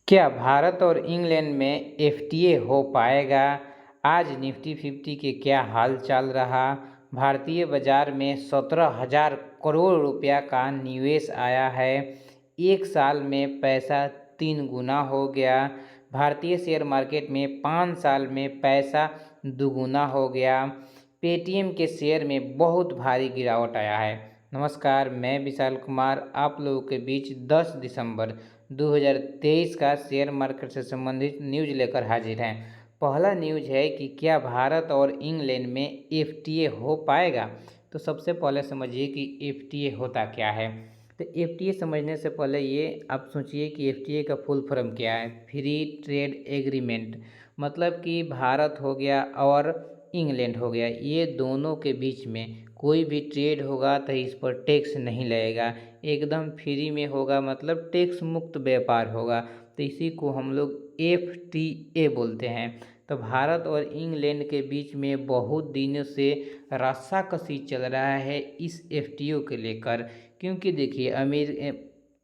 क्या भारत और इंग्लैंड में एफटीए हो पाएगा? आज निफ्टी 50 के क्या हाल चाल रहा? भारतीय बाजार में 17,000 करोड़ रुपया का निवेश आया है। एक साल में पैसा 3 गुना हो गया। भारतीय शेयर मार्केट में 5 साल में पैसा दुगुना हो गया। पेटीएम के शेयर में बहुत भारी गिरावट आया है। नमस्कार, मैं विशाल कुमार आप लोगों के बीच 10 दिसंबर 2023 का शेयर मार्केट से संबंधित न्यूज लेकर हाजिर हैं। पहला न्यूज है कि क्या भारत और इंग्लैंड में एफटीए हो पाएगा। तो सबसे पहले समझिए कि एफटीए होता क्या है। तो एफटीए समझने से पहले ये आप सोचिए कि एफटीए का फुल फॉर्म क्या है। फ्री ट्रेड एग्रीमेंट, मतलब कि भारत हो गया और इंग्लैंड हो गया, ये दोनों के बीच में कोई भी ट्रेड होगा तो इस पर टैक्स नहीं लगेगा, एकदम फ्री में होगा, मतलब टैक्स मुक्त व्यापार होगा। तो इसी को हम लोग एफटीए बोलते हैं। तो भारत और इंग्लैंड के बीच में बहुत दिनों से रस्साकसी चल रहा है इस एफटीओ के लेकर, क्योंकि देखिए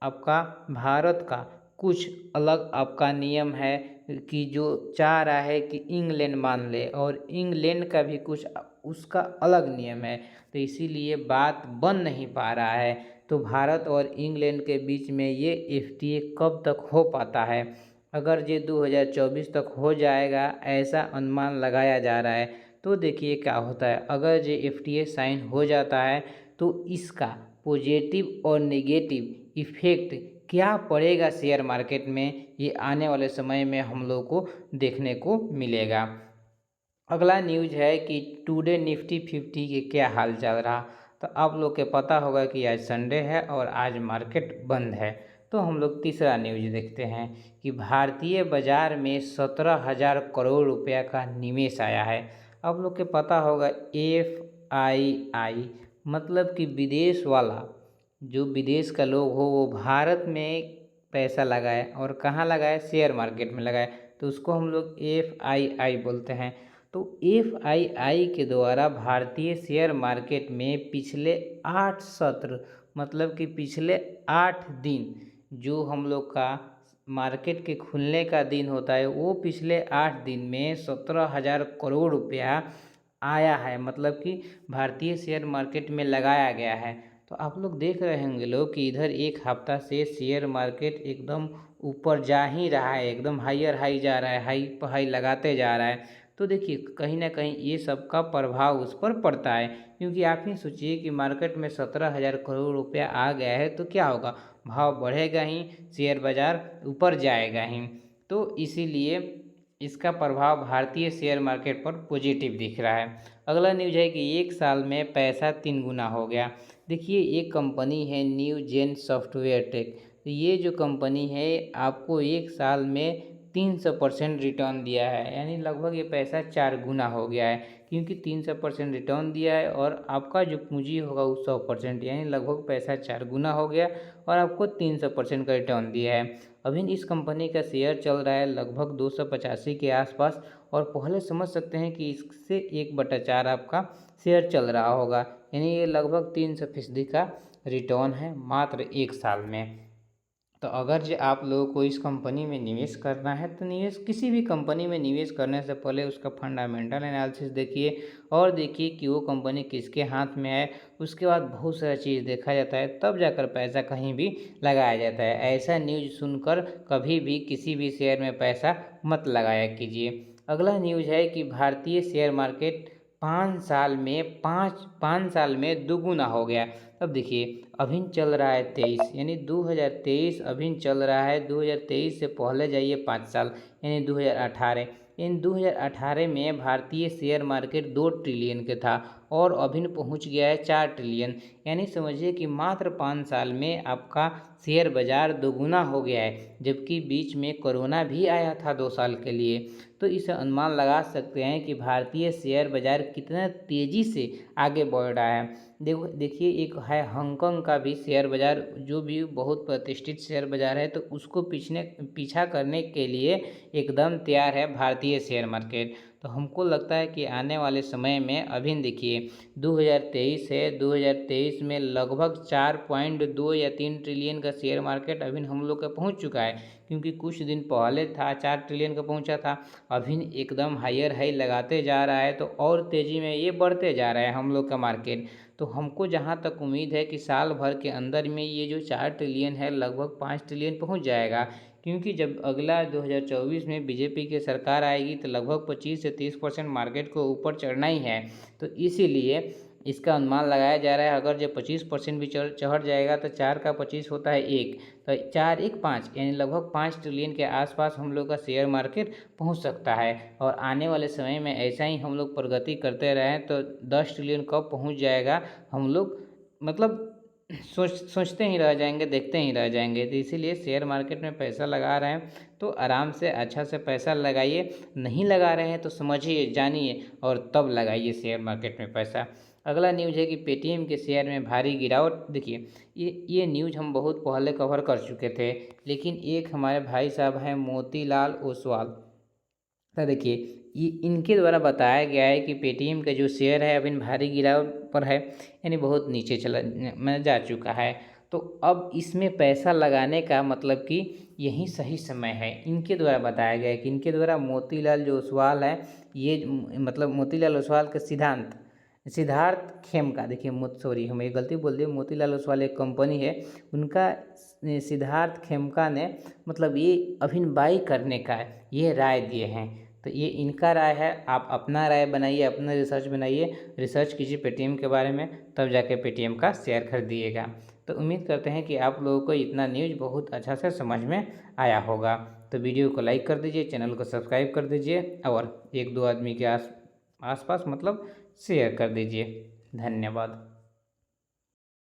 आपका भारत का कुछ अलग आपका नियम है कि जो चाह रहा है कि इंग्लैंड मान ले, और इंग्लैंड का भी कुछ उसका अलग नियम है। तो इसीलिए बात बन नहीं पा रहा है। तो भारत और इंग्लैंड के बीच में ये एफटीए कब तक हो पाता है? अगर ये 2024 तक हो जाएगा ऐसा अनुमान लगाया जा रहा है। तो देखिए क्या होता है, अगर ये एफटीए साइन हो जाता है तो इसका पॉजिटिव और नेगेटिव इफ़ेक्ट क्या पड़ेगा शेयर मार्केट में, ये आने वाले समय में हम लोग को देखने को मिलेगा। अगला न्यूज है कि टुडे निफ्टी 50 के क्या हाल चल रहा। तो आप लोग के पता होगा कि आज संडे है और आज मार्केट बंद है। तो हम लोग तीसरा न्यूज देखते हैं कि भारतीय बाजार में 17,000 करोड़ रुपया का निवेश आया है। आप लोग के पता होगा एफआईआई, मतलब कि विदेश वाला, जो विदेश का लोग हो वो भारत में पैसा लगाए और कहाँ लगाए, शेयर मार्केट में लगाए, तो उसको हम लोग एफआईआई बोलते हैं। तो एफआईआई के द्वारा भारतीय शेयर मार्केट में पिछले 8 सत्र, मतलब कि पिछले 8 दिन, जो हम लोग का मार्केट के खुलने का दिन होता है, वो पिछले 8 दिन में 17,000 करोड़ रुपया आया है, मतलब कि भारतीय शेयर मार्केट में लगाया गया है। तो आप लोग देख रहे होंगे लोग कि इधर एक हफ्ता से शेयर मार्केट एकदम ऊपर जा ही रहा है, एकदम हायर हाई जा रहा है, हाई पर हाई लगाते जा रहा है। तो देखिए कहीं ना कहीं ये सब का प्रभाव उस पर पड़ता है, क्योंकि आप ही सोचिए कि मार्केट में 17,000 करोड़ रुपया आ गया है तो क्या होगा, भाव बढ़ेगा ही, शेयर बाजार ऊपर जाएगा ही। तो इसीलिए इसका प्रभाव भारतीय शेयर मार्केट पर पॉजिटिव दिख रहा है। अगला न्यूज है कि एक साल में पैसा 3 गुना हो गया। देखिए एक कंपनी है न्यू जेन सॉफ्टवेयर टेक, तो ये जो कंपनी है आपको एक साल में 300% रिटर्न दिया है, यानी लगभग ये पैसा 4 गुना हो गया है, क्योंकि 300% रिटर्न दिया है और आपका जो पूंजी होगा वो 100%, यानी लगभग पैसा 4 गुना हो गया और आपको 300% का रिटर्न दिया है। अभी इस कंपनी का शेयर चल रहा है लगभग 285 के आसपास, और पहले समझ सकते हैं कि इससे 1/4 आपका शेयर चल रहा होगा, यानी ये लगभग 300% का रिटर्न है मात्र एक साल में। तो अगर जो आप लोगों को इस कंपनी में निवेश करना है तो निवेश किसी भी कंपनी में निवेश करने से पहले उसका फंडामेंटल एनालिसिस देखिए, और देखिए कि वो कंपनी किसके हाथ में है। उसके बाद बहुत सारा चीज़ देखा जाता है, तब जाकर पैसा कहीं भी लगाया जाता है। ऐसा न्यूज़ सुनकर कभी भी किसी भी शेयर में पैसा मत लगाया कीजिए। अगला न्यूज़ है कि भारतीय शेयर मार्केट 5 साल में दुगुना हो गया। अब देखिए अभी चल रहा है 23, यानी 2023 अभी चल रहा है। 2023 से पहले जाइए 5 साल, यानी 2018। इन 2018 में भारतीय शेयर मार्केट 2 ट्रिलियन के था और अभी पहुंच गया है 4 ट्रिलियन, यानी समझिए कि मात्र 5 साल में आपका शेयर बाजार दोगुना हो गया है, जबकि बीच में कोरोना भी आया था 2 साल के लिए। तो इसे अनुमान लगा सकते हैं कि भारतीय शेयर बाजार कितना तेज़ी से आगे बढ़ रहा है। देखिए एक है हांगकांग का भी शेयर बाज़ार, जो भी बहुत प्रतिष्ठित शेयर बाज़ार है, तो उसको पीछा करने के लिए एकदम तैयार है भारतीय शेयर मार्केट। तो हमको लगता है कि आने वाले समय में अभी देखिए 2023 है, 2023 में लगभग 4.2 या 3 ट्रिलियन का शेयर मार्केट अभी हम लोग का पहुंच चुका है, क्योंकि कुछ दिन पहले था 4 ट्रिलियन का पहुंचा था। अभी एकदम हायर हाई लगाते जा रहा है, तो और तेज़ी में ये बढ़ते जा रहा है हम लोग का मार्केट। तो हमको जहाँ तक उम्मीद है कि साल भर के अंदर में ये जो 4 ट्रिलियन है लगभग 5 ट्रिलियन पहुंच जाएगा, क्योंकि जब अगला 2024 में बीजेपी की सरकार आएगी तो लगभग 25 से 30% मार्केट को ऊपर चढ़ना ही है। तो इसीलिए इसका अनुमान लगाया जा रहा है, अगर जब 25% भी चढ़ जाएगा तो 4 का 25 होता है 1, तो 4 1 5 यानी लगभग 5 ट्रिलियन के आसपास हम लोग का शेयर मार्केट पहुंच सकता है। और आने वाले समय में ऐसा ही हम लोग प्रगति करते रहें तो 10 ट्रिलियन कब पहुंच जाएगा हम लोग मतलब सोचते ही रह जाएंगे, देखते ही रह जाएंगे। तो इसीलिए शेयर मार्केट में पैसा लगा रहे हैं तो आराम से अच्छा से पैसा लगाइए, नहीं लगा रहे हैं तो समझिए, जानिए और तब लगाइए शेयर मार्केट में पैसा। अगला न्यूज़ है कि पेटीएम के शेयर में भारी गिरावट। देखिए ये न्यूज़ हम बहुत पहले कवर कर चुके थे, लेकिन एक हमारे भाई साहब हैं मोतीलाल ओसवाल, तो देखिए ये इनके द्वारा बताया गया है कि पेटीएम का जो शेयर है अभी भारी गिरावट पर है, यानी बहुत नीचे चला मैं जा चुका है। तो अब इसमें पैसा लगाने का मतलब कि यही सही समय है, इनके द्वारा बताया गया है कि इनके द्वारा मोतीलाल जो ओसवाल है, ये मतलब मोतीलाल ओसवाल का सिद्धार्थ खेमका, देखिए सॉरी हम एक गलती बोल दिए, मोतीलाल ओसवाल एक कंपनी है, उनका सिद्धार्थ खेमका ने मतलब ये अभी बाई करने का ये राय दिए हैं। तो ये इनका राय है, आप अपना राय बनाइए, अपना रिसर्च बनाइए, रिसर्च कीजिए पेटीएम के बारे में, तब जाके पेटीएम का शेयर खरीदिएगा। तो उम्मीद करते हैं कि आप लोगों को इतना न्यूज़ बहुत अच्छा से समझ में आया होगा। तो वीडियो को लाइक कर दीजिए, चैनल को सब्सक्राइब कर दीजिए और 1-2 आदमी के आसपास मतलब शेयर कर दीजिए। धन्यवाद।